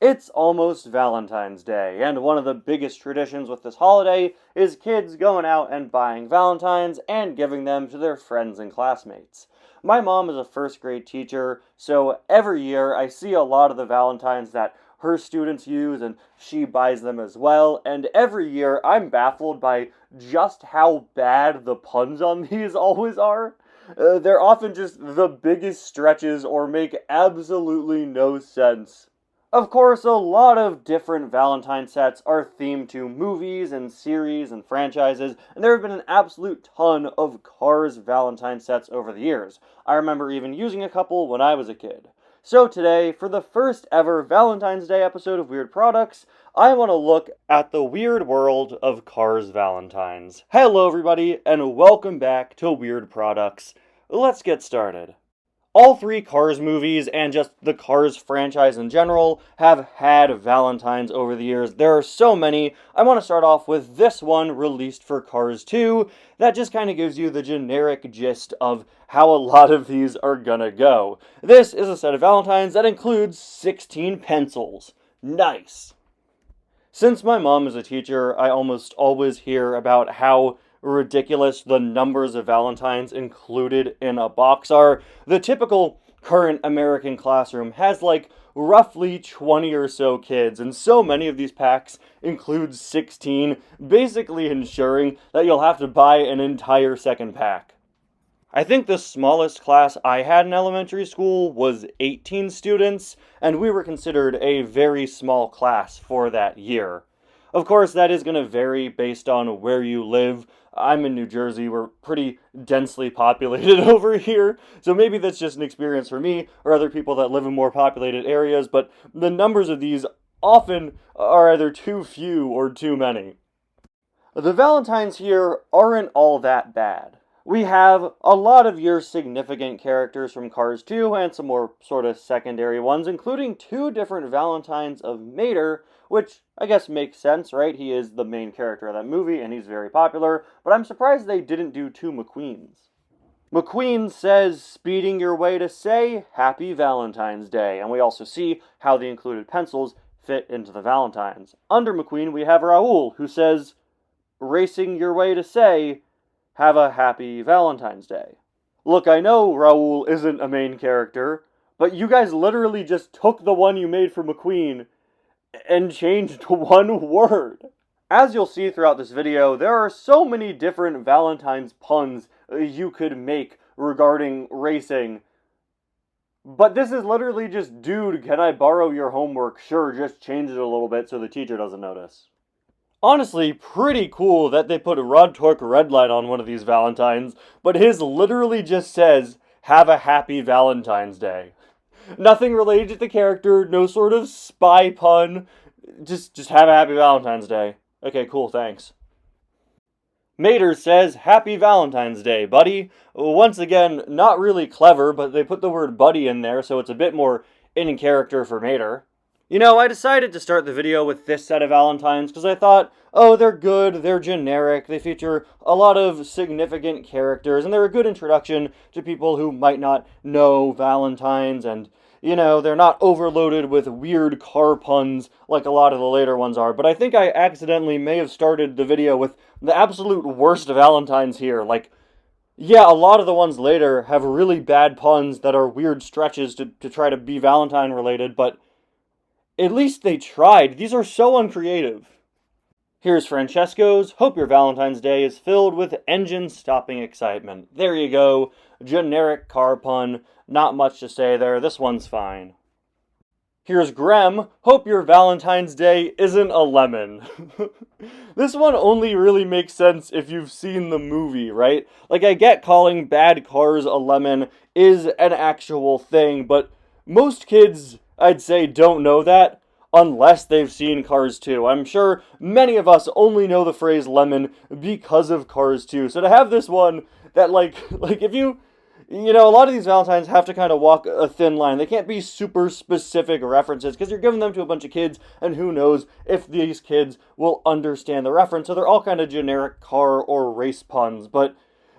It's almost Valentine's Day, and one of the biggest traditions with this holiday is kids going out and buying Valentines and giving them to their friends and classmates. My mom is a first grade teacher, so every year I see a lot of the Valentines that her students use and she buys them as well, and every year I'm baffled by just how bad the puns on these always are. They're often just the biggest stretches or make absolutely no sense. Of course, a lot of different Valentine sets are themed to movies and series and franchises, and there have been an absolute ton of Cars Valentine sets over the years. I remember even using a couple when I was a kid. So today, for the first ever Valentine's Day episode of Weird Products, I want to look at the weird world of Cars Valentines. Hello everybody, and welcome back to Weird Products. Let's get started. All three Cars movies, and just the Cars franchise in general, have had Valentines over the years. There are so many. I want to start off with this one released for Cars 2. That just kind of gives you the generic gist of how a lot of these are gonna go. This is a set of Valentines that includes 16 pencils. Nice! Since my mom is a teacher, I almost always hear about how ridiculous the numbers of Valentines included in a box are. The typical current American classroom has like roughly 20 or so kids, and so many of these packs include 16, basically ensuring that you'll have to buy an entire second pack. I think the smallest class I had in elementary school was 18 students, and we were considered a very small class for that year. Of course, that is going to vary based on where you live. I'm in New Jersey. We're pretty densely populated over here, so maybe that's just an experience for me or other people that live in more populated areas, but the numbers of these often are either too few or too many. The Valentines here aren't all that bad. We have a lot of your significant characters from Cars 2 and some more sort of secondary ones, including two different Valentines of Mater, which I guess makes sense, right? He is the main character of that movie, and he's very popular, but I'm surprised they didn't do two McQueens. McQueen says, speeding your way to say, Happy Valentine's Day, and we also see how the included pencils fit into the Valentines. Under McQueen, we have Raoul, who says, racing your way to say, have a happy Valentine's Day. Look, I know Raoul isn't a main character, but you guys literally just took the one you made for McQueen and changed one word. As you'll see throughout this video, there are so many different Valentine's puns you could make regarding racing. But this is literally just, dude, can I borrow your homework? Sure, just change it a little bit so the teacher doesn't notice. Honestly, pretty cool that they put Rod Torque Redlight on one of these Valentines, but his literally just says, have a happy Valentine's Day. Nothing related to the character, no sort of spy pun, just have a happy Valentine's Day. Okay, cool, thanks. Mater says, Happy Valentine's Day, buddy. Once again, not really clever, but they put the word buddy in there, so it's a bit more in character for Mater. You know, I decided to start the video with this set of Valentines because I thought, oh, they're good, they're generic, they feature a lot of significant characters, and they're a good introduction to people who might not know Valentines, and, you know, they're not overloaded with weird car puns like a lot of the later ones are. But I think I accidentally may have started the video with the absolute worst Valentines here. Like, yeah, a lot of the ones later have really bad puns that are weird stretches to try to be Valentine related, but at least they tried. These are so uncreative. Here's Francesco's, hope your Valentine's Day is filled with engine-stopping excitement. There you go. Generic car pun. Not much to say there. This one's fine. Here's Grem, hope your Valentine's Day isn't a lemon. This one only really makes sense if you've seen the movie, right? Like, I get calling bad cars a lemon is an actual thing, but most kids, I'd say, don't know that unless they've seen Cars 2. I'm sure many of us only know the phrase lemon because of Cars 2. So to have this one that like if you know, a lot of these Valentines have to kind of walk a thin line. They can't be super specific references because you're giving them to a bunch of kids, and who knows if these kids will understand the reference. So they're all kind of generic car or race puns, but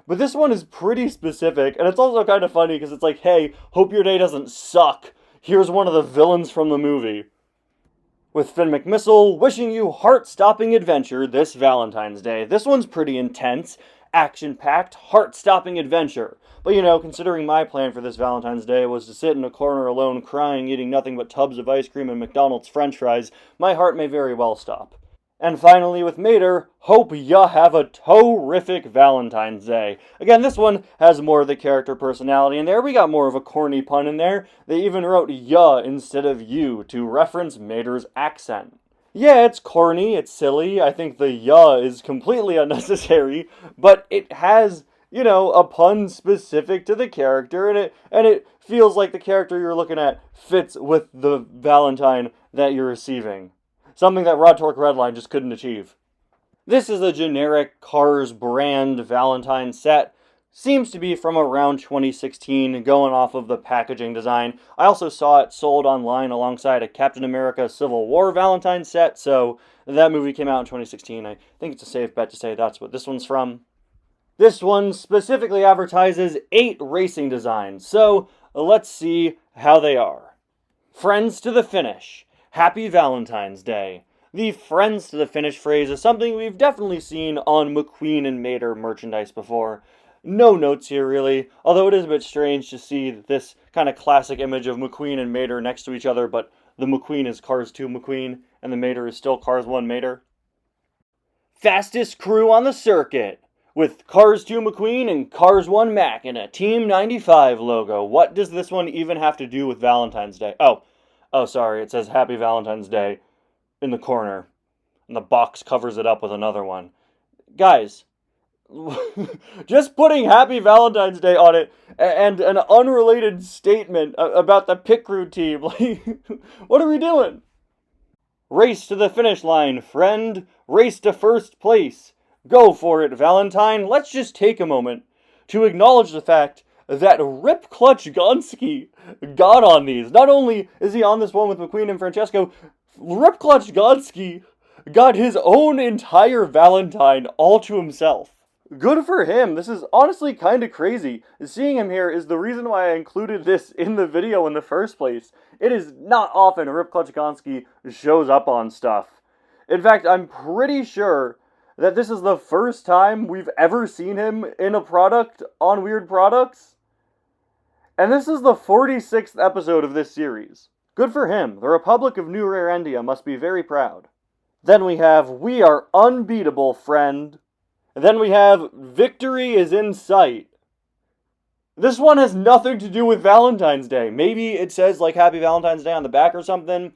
this one is pretty specific, and it's also kind of funny because it's like, hey, hope your day doesn't suck. Here's one of the villains from the movie. With Finn McMissile wishing you heart-stopping adventure this Valentine's Day. This one's pretty intense, action-packed, heart-stopping adventure. But considering my plan for this Valentine's Day was to sit in a corner alone crying, eating nothing but tubs of ice cream and McDonald's french fries, my heart may very well stop. And finally, with Mater, hope ya have a terrific Valentine's Day. Again, this one has more of the character personality in there. We got more of a corny pun in there. They even wrote ya instead of you to reference Mater's accent. Yeah, it's corny, it's silly. I think the ya is completely unnecessary, but it has, a pun specific to the character, and it feels like the character you're looking at fits with the Valentine that you're receiving. Something that Rod Torque Redline just couldn't achieve. This is a generic Cars brand Valentine set. Seems to be from around 2016, going off of the packaging design. I also saw it sold online alongside a Captain America Civil War Valentine set, so that movie came out in 2016. I think it's a safe bet to say that's what this one's from. This one specifically advertises 8 racing designs, so let's see how they are. Friends to the finish. Happy Valentine's Day. The Friends to the Finish phrase is something we've definitely seen on McQueen and Mater merchandise before. No notes here, really, although it is a bit strange to see this kind of classic image of McQueen and Mater next to each other, but the McQueen is Cars 2 McQueen, and the Mater is still Cars 1 Mater. Fastest crew on the circuit, with Cars 2 McQueen and Cars 1 Mac in a Team 95 logo. What does this one even have to do with Valentine's Day? Oh, sorry, it says Happy Valentine's Day in the corner, and the box covers it up with another one. Guys, just putting Happy Valentine's Day on it and an unrelated statement about the pit crew team, what are we doing? Race to the finish line, friend. Race to first place. Go for it, Valentine. Let's just take a moment to acknowledge the fact that Rip Clutch Gonski got on these. Not only is he on this one with McQueen and Francesco, Rip Clutch Gonski got his own entire Valentine all to himself. Good for him. This is honestly kind of crazy. Seeing him here is the reason why I included this in the video in the first place. It is not often Rip Clutch Gonski shows up on stuff. In fact, I'm pretty sure that this is the first time we've ever seen him in a product on Weird Products. And this is the 46th episode of this series. Good for him. The Republic of New Rarendia must be very proud. Then we have We Are Unbeatable, Friend. Then we have Victory is in Sight. This one has nothing to do with Valentine's Day. Maybe it says like Happy Valentine's Day on the back or something.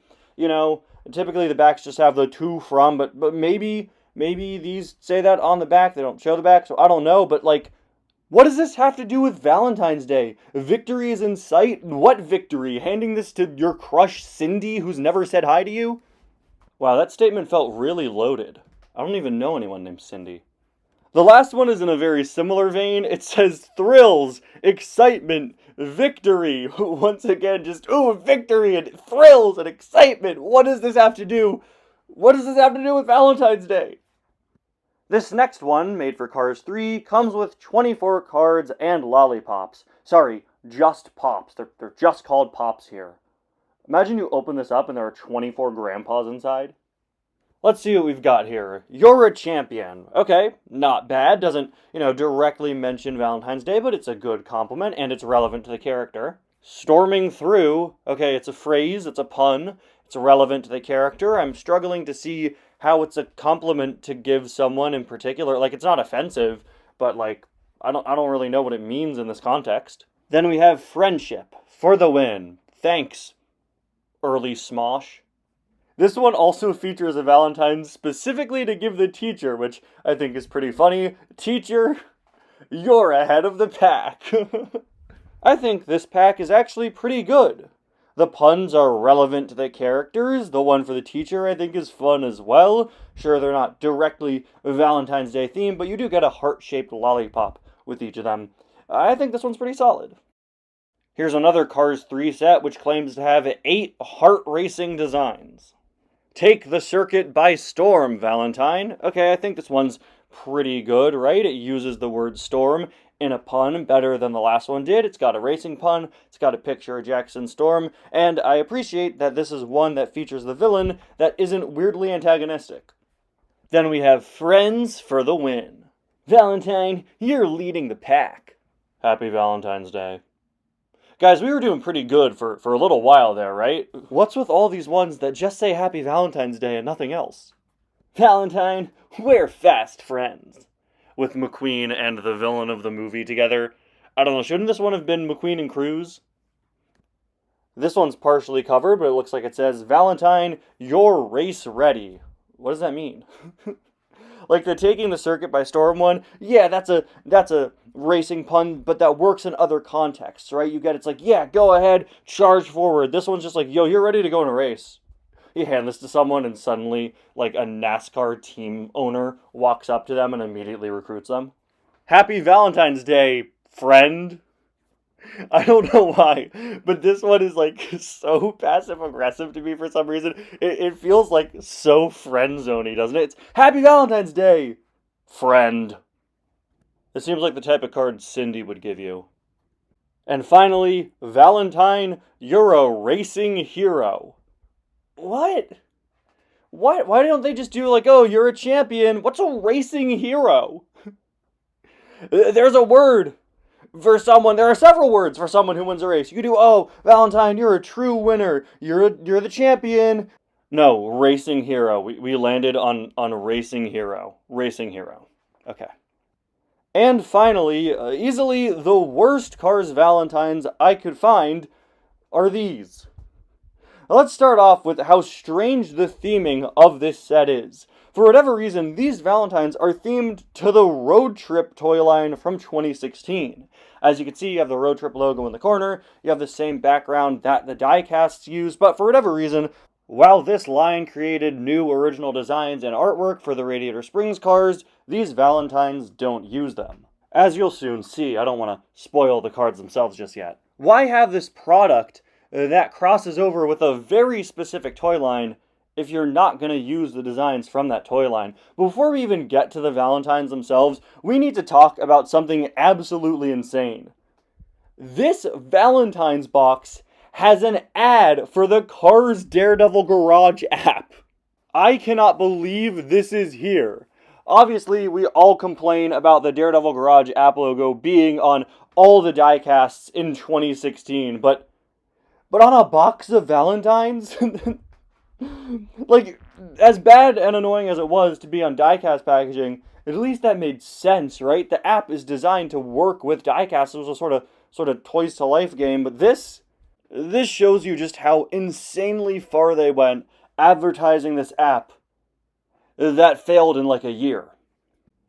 Typically the backs just have the to from, but maybe these say that on the back. They don't show the back, so I don't know. But what does this have to do with Valentine's Day? Victory is in sight? What victory? Handing this to your crush Cindy, who's never said hi to you? Wow, that statement felt really loaded. I don't even know anyone named Cindy. The last one is in a very similar vein. It says thrills, excitement, victory. Once again, just, victory and thrills and excitement. What does this have to do? What does this have to do with Valentine's Day? This next one, made for Cars 3, comes with 24 cards and lollipops. Sorry, just pops. They're just called pops here. Imagine you open this up and there are 24 grandpas inside. Let's see what we've got here. You're a champion. Okay, not bad. Doesn't, directly mention Valentine's Day, but it's a good compliment and it's relevant to the character. Storming through. Okay, it's a phrase, it's a pun. It's relevant to the character. I'm struggling to see how it's a compliment to give someone in particular. It's not offensive, but I don't really know what it means in this context. Then we have friendship for the win. Thanks, early Smosh. This one also features a Valentine specifically to give the teacher, which I think is pretty funny. Teacher, you're ahead of the pack. I think this pack is actually pretty good. The puns are relevant to the characters. The one for the teacher I think is fun as well. Sure, they're not directly Valentine's Day themed, but you do get a heart-shaped lollipop with each of them. I think this one's pretty solid. Here's another Cars 3 set which claims to have 8 heart racing designs. Take the circuit by storm, Valentine. Okay, I think this one's pretty good, right? It uses the word storm in a pun better than the last one did. It's got a racing pun, it's got a picture of Jackson Storm, and I appreciate that this is one that features the villain that isn't weirdly antagonistic. Then we have Friends for the win. Valentine, you're leading the pack. Happy Valentine's Day. Guys, we were doing pretty good for a little while there, right? What's with all these ones that just say Happy Valentine's Day and nothing else? Valentine, we're fast friends. With McQueen and the villain of the movie together. I don't know, shouldn't this one have been McQueen and Cruz? This one's partially covered, but it looks like it says, Valentine, you're race ready. What does that mean? Like the taking the circuit by storm one, yeah, that's a racing pun, but that works in other contexts, right? You get it's like, yeah, go ahead, charge forward. This one's just like, yo, you're ready to go in a race. You hand this to someone and suddenly, like, a NASCAR team owner walks up to them and immediately recruits them. Happy Valentine's Day, friend. I don't know why, but this one is, like, so passive-aggressive to me for some reason. It feels, like, so friend-zoney, doesn't it? It's Happy Valentine's Day, friend. This seems like the type of card Cindy would give you. And finally, Valentine, you're a racing hero. What? Why don't they just do, like, oh, you're a champion? What's a racing hero? There's a word for someone. There are several words for someone who wins a race. You could do, oh, Valentine, you're a true winner. You're the champion. No, racing hero. We landed on racing hero. Racing hero. Okay. And finally, easily the worst Cars Valentines I could find are these. Let's start off with how strange the theming of this set is. For whatever reason, these Valentines are themed to the Road Trip toy line from 2016. As you can see, you have the Road Trip logo in the corner, you have the same background that the die-casts use, but for whatever reason, while this line created new original designs and artwork for the Radiator Springs cars, these Valentines don't use them. As you'll soon see, I don't want to spoil the cards themselves just yet. Why have this product that crosses over with a very specific toy line if you're not going to use the designs from that toy line? Before we even get to the Valentines themselves, we need to talk about something absolutely insane. This Valentine's box has an ad for the Cars Daredevil Garage app. I cannot believe this is here. Obviously, we all complain about the Daredevil Garage app logo being on all the diecasts in 2016, but on a box of Valentines? Like, as bad and annoying as it was to be on diecast packaging, at least that made sense, right? The app is designed to work with diecast. It was a sort of Toys to Life game, but this shows you just how insanely far they went advertising this app that failed in like a year.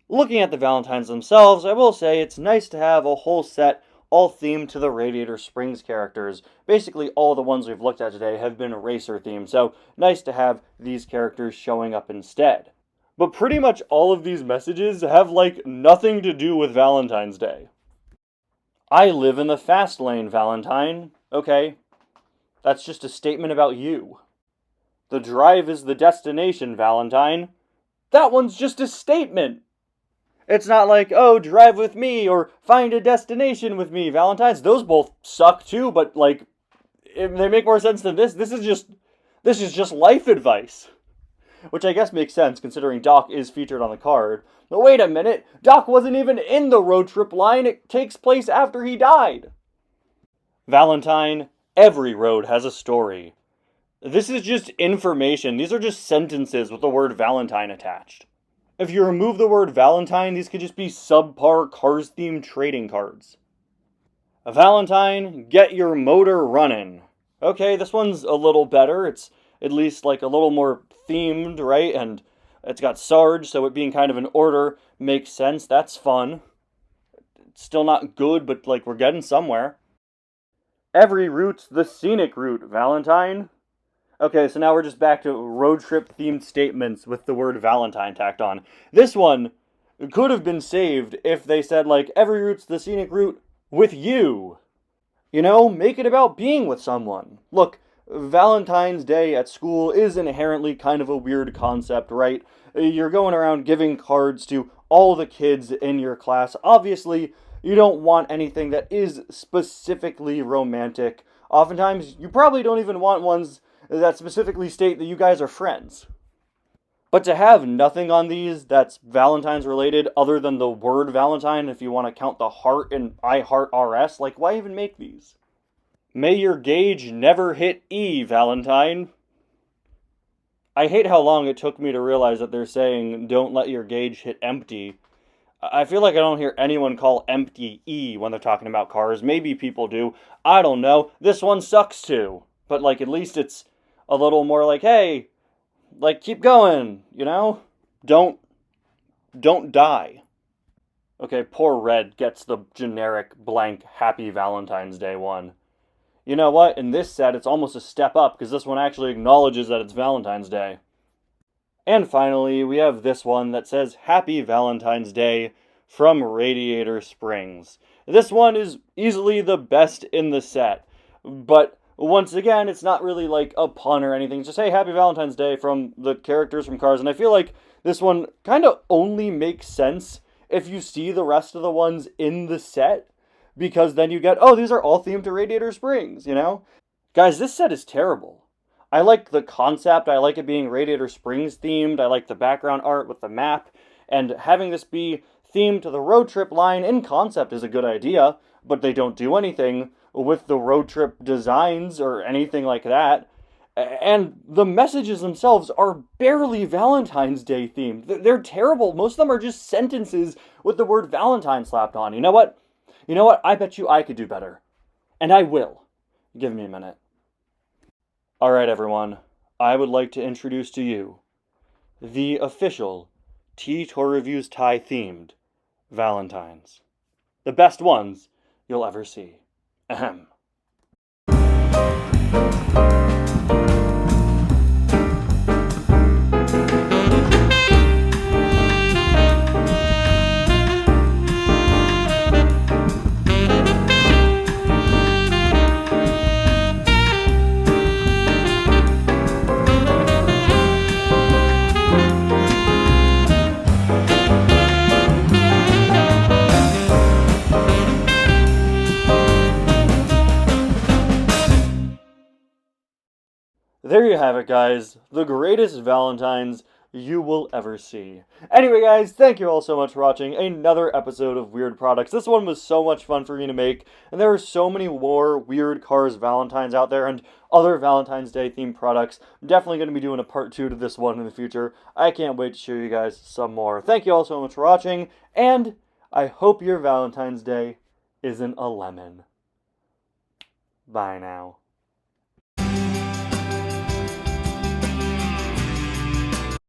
Looking at the Valentines themselves, I will say it's nice to have a whole set all themed to the Radiator Springs characters. Basically, all the ones we've looked at today have been racer themed, so nice to have these characters showing up instead. But pretty much all of these messages have, like, nothing to do with Valentine's Day. I live in the fast lane, Valentine. Okay, that's just a statement about you. The drive is the destination, Valentine. That one's just a statement. It's not like, oh, drive with me, or find a destination with me, Valentines. Those both suck too, but, like, they make more sense than this. This is just life advice. Which I guess makes sense, considering Doc is featured on the card. But wait a minute, Doc wasn't even in the road trip line. It takes place after he died. Valentine, every road has a story. This is just information. These are just sentences with the word Valentine attached. If you remove the word Valentine, these could just be subpar Cars-themed trading cards. Valentine, get your motor running. Okay, this one's a little better. It's at least like a little more themed, right? And it's got Sarge, so it being kind of an order makes sense. That's fun. It's still not good, but like we're getting somewhere. Every route's the scenic route, Valentine. Okay, so now we're just back to road trip themed statements with the word Valentine tacked on. This one could have been saved if they said, like, every route's the scenic route with you. You know, make it about being with someone. Look, Valentine's Day at school is inherently kind of a weird concept, right? You're going around giving cards to all the kids in your class. Obviously, you don't want anything that is specifically romantic. Oftentimes, you probably don't even want ones that specifically state that you guys are friends. But to have nothing on these that's Valentine's related other than the word Valentine, if you want to count the heart in I Heart RS, like, why even make these? May your gauge never hit E, Valentine. I hate how long it took me to realize that they're saying don't let your gauge hit empty. I feel like I don't hear anyone call empty E when they're talking about cars. Maybe people do. I don't know. This one sucks too. But, like, at least it's a little more like, hey, like, keep going, you know? Don't die. Okay, poor Red gets the generic blank Happy Valentine's Day one. You know what? In this set, it's almost a step up, because this one actually acknowledges that it's Valentine's Day. And finally, we have this one that says Happy Valentine's Day from Radiator Springs. This one is easily the best in the set, but once again, it's not really like a pun or anything. It's just, hey, Happy Valentine's Day from the characters from Cars. And I feel like this one kind of only makes sense if you see the rest of the ones in the set, because then you get, oh, these are all themed to Radiator Springs, you know? Guys, this set is terrible. I like the concept. I like it being Radiator Springs themed. I like the background art with the map. And having this be themed to the road trip line in concept is a good idea, but they don't do anything with the road trip designs or anything like that. And the messages themselves are barely Valentine's Day themed. They're terrible. Most of them are just sentences with the word Valentine slapped on. You know what? I bet you I could do better. And I will. Give me a minute. Alright, everyone. I would like to introduce to you the official Tour Reviews tie themed Valentines. The best ones you'll ever see. Ahem. There you have it, guys. The greatest Valentines you will ever see. Anyway, guys, thank you all so much for watching another episode of Weird Products. This one was so much fun for me to make, and there are so many more Weird Cars Valentines out there and other Valentine's Day themed products. I'm definitely going to be doing a part 2 to this one in the future. I can't wait to show you guys some more. Thank you all so much for watching, and I hope your Valentine's Day isn't a lemon. Bye now.